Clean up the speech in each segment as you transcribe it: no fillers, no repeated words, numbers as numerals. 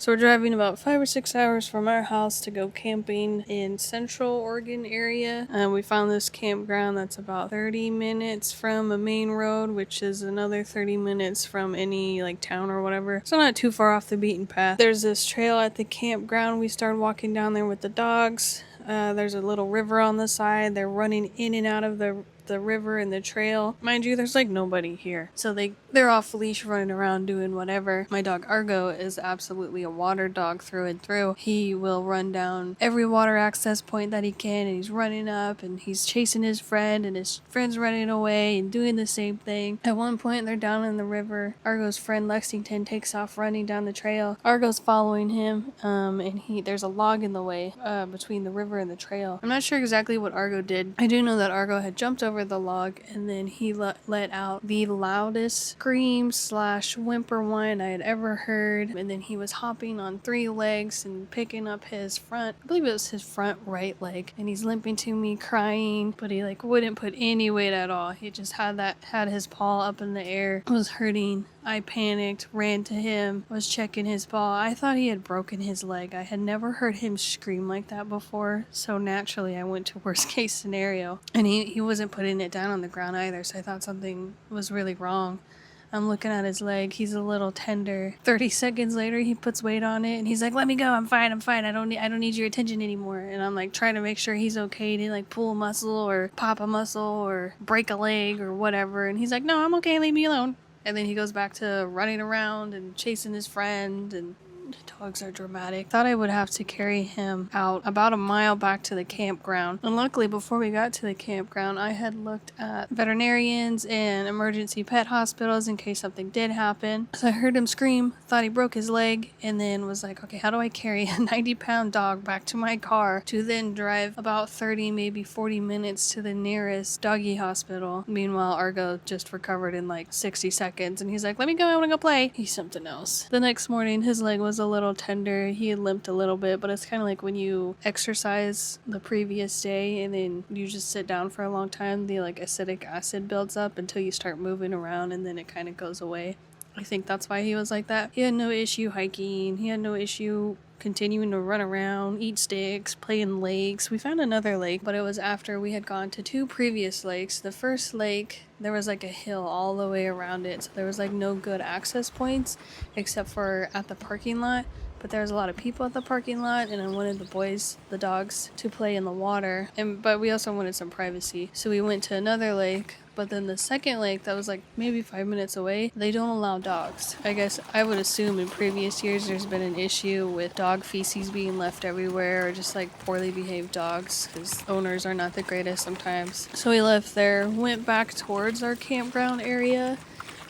So we're driving about 5 or 6 hours from our house to go camping in Central Oregon area. We found this campground that's about 30 minutes from a main road, which is another 30 minutes from any like town or whatever. So not too far off the beaten path. There's this trail at the campground. We started walking down there with the dogs. There's a little river on the side. They're running in and out of the river and the trail. Mind you, there's like nobody here. So they're off leash running around doing whatever. My dog Argo is absolutely a water dog through and through. He will run down every water access point that he can, and he's running up and he's chasing his friend, and his friend's running away and doing the same thing. At one point they're down in the river. Argo's friend Lexington takes off running down the trail. Argo's following him, and there's a log in the way between the river and the trail. I'm not sure exactly what Argo did. I do know that Argo had jumped over the log, and then he let out the loudest scream / whimper whine I had ever heard, and then he was hopping on 3 legs and picking up his front, I believe it was his front right leg, and he's limping to me crying, but he like wouldn't put any weight at all. He just had his paw up in the air. It was hurting. I panicked, ran to him, was checking his paw. I thought he had broken his leg. I had never heard him scream like that before, so naturally I went to worst case scenario. And he wasn't putting it down on the ground either, so I thought something was really wrong. I'm looking at his leg. He's a little tender. 30 seconds later, he puts weight on it, and he's like, "Let me go. I'm fine. I don't need your attention anymore." And I'm like trying to make sure he's okay to like pull a muscle or pop a muscle or break a leg or whatever. And he's like, "No, I'm okay. Leave me alone." And then he goes back to running around and chasing his friend, and dogs are dramatic. Thought I would have to carry him out about a mile back to the campground. And luckily, before we got to the campground, I had looked at veterinarians and emergency pet hospitals in case something did happen. So I heard him scream, thought he broke his leg, and then was like, okay, how do I carry a 90-pound dog back to my car to then drive about 30, maybe 40 minutes to the nearest doggy hospital? Meanwhile, Argo just recovered in like 60 seconds, and he's like, "Let me go, I want to go play." He's something else. The next morning, his leg was a little tender. He had limped a little bit, but it's kind of like when you exercise the previous day and then you just sit down for a long time, the like acetic acid builds up until you start moving around, and then it kind of goes away. I think that's why he was like that. He had no issue hiking. He had no issue continuing to run around, eat sticks, play in lakes. We found another lake, but it was after we had gone to 2 previous lakes. The first lake, there was like a hill all the way around it, so there was like no good access points except for at the parking lot. But there was a lot of people at the parking lot, and I wanted the dogs, to play in the water. But we also wanted some privacy. So we went to another lake, but then the second lake that was like maybe 5 minutes away, they don't allow dogs. I guess I would assume in previous years there's been an issue with dog feces being left everywhere, or just like poorly behaved dogs, because owners are not the greatest sometimes. So we left there, went back towards our campground area,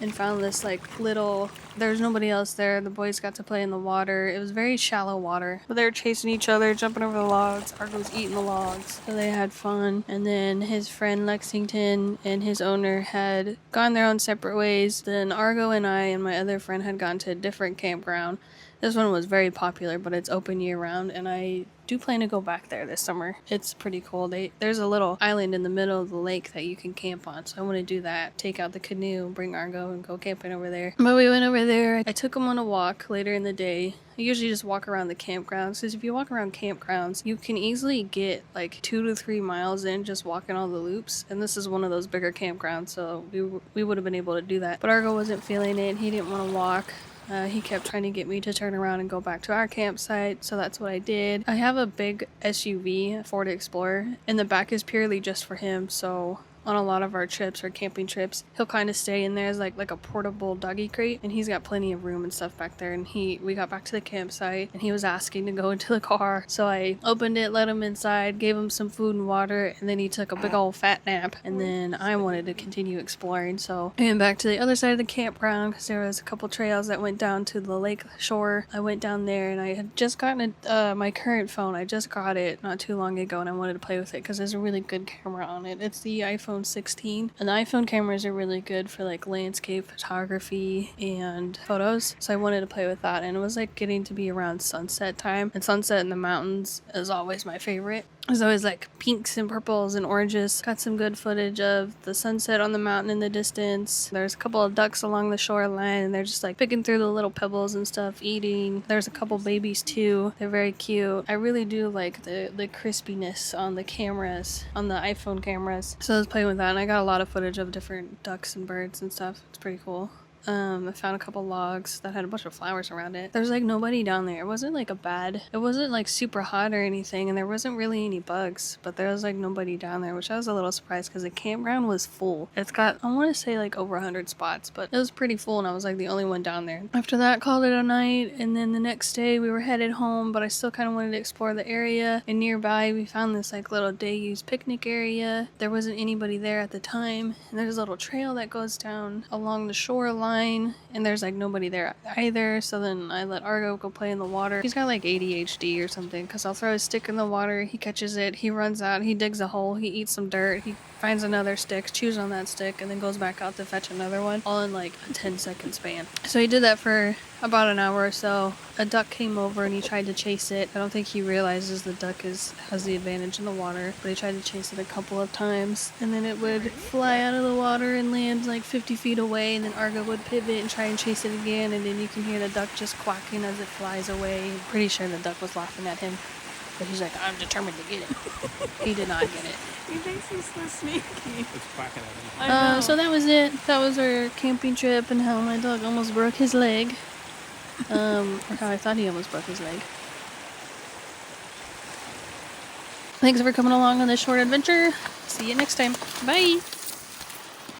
and found this like little, there's nobody else there. The boys got to play in the water. It was very shallow water, but they were chasing each other, jumping over the logs. Argo was eating the logs, so they had fun. And then his friend Lexington and his owner had gone their own separate ways. Then Argo and I and my other friend had gone to a different campground. This one was very popular, but it's open year round, and I do plan to go back there this summer. It's pretty cool. There's a little island in the middle of the lake that you can camp on, so I want to do that. Take out the canoe, bring Argo, and go camping over there. But we went over there. I took him on a walk later in the day. I usually just walk around the campgrounds, because if you walk around campgrounds, you can easily get like 2 to 3 miles in just walking all the loops, and this is one of those bigger campgrounds, so we would have been able to do that. But Argo wasn't feeling it. He didn't want to walk. He kept trying to get me to turn around and go back to our campsite, so that's what I did. I have a big SUV, Ford Explorer, and the back is purely just for him, so on a lot of our trips or camping trips, he'll kind of stay in there as like a portable doggy crate, and he's got plenty of room and stuff back there. And we got back to the campsite, and he was asking to go into the car, so I opened it, let him inside, gave him some food and water, and then he took a big old fat nap. And then I wanted to continue exploring, so I went back to the other side of the campground, because there was a couple trails that went down to the lake shore. I went down there, and I had just gotten my current phone. I just got it not too long ago, and I wanted to play with it because there's a really good camera on it. It's the iPhone 16, and the iPhone cameras are really good for like landscape photography and photos, so I wanted to play with that. And it was like getting to be around sunset time, and sunset in the mountains is always my favorite. There's always like pinks and purples and oranges. Got some good footage of the sunset on the mountain in the distance. There's a couple of ducks along the shoreline and they're just like picking through the little pebbles and stuff, eating. There's a couple babies too. They're very cute. I really do like the crispiness on the cameras, on the iPhone cameras. So I was playing with that and I got a lot of footage of different ducks and birds and stuff. It's pretty cool. I found a couple logs that had a bunch of flowers around it. There's like nobody down there. It wasn't like super hot or anything, and there wasn't really any bugs, but there was like nobody down there, which I was a little surprised because the campground was full. It's got, I want to say like over 100 spots, but it was pretty full and I was like the only one down there. After that, called it a night, and then the next day we were headed home, but I still kind of wanted to explore the area, and nearby we found this like little day-use picnic area. There wasn't anybody there at the time, and there's a little trail that goes down along the shoreline, and there's like nobody there either. So then I let Argo go play in the water. He's got like ADHD or something, because I'll throw a stick in the water, he catches it, he runs out, he digs a hole, he eats some dirt, he finds another stick, chews on that stick, and then goes back out to fetch another one, all in like a 10-second span. So he did that for about an hour or so. A duck came over and he tried to chase it. I don't think he realizes the duck has the advantage in the water, but he tried to chase it a couple of times, and then it would fly out of the water and land like 50 feet away, and then Argo would pivot and try and chase it again, and then you can hear the duck just quacking as it flies away. I'm pretty sure the duck was laughing at him, but he's like, I'm determined to get it. He did not get it. He thinks he's so sneaky. It's quacking at him. So that was it. That was our camping trip and how my dog almost broke his leg. Or how I thought he almost broke his leg. Thanks for coming along on this short adventure. See you next time. Bye!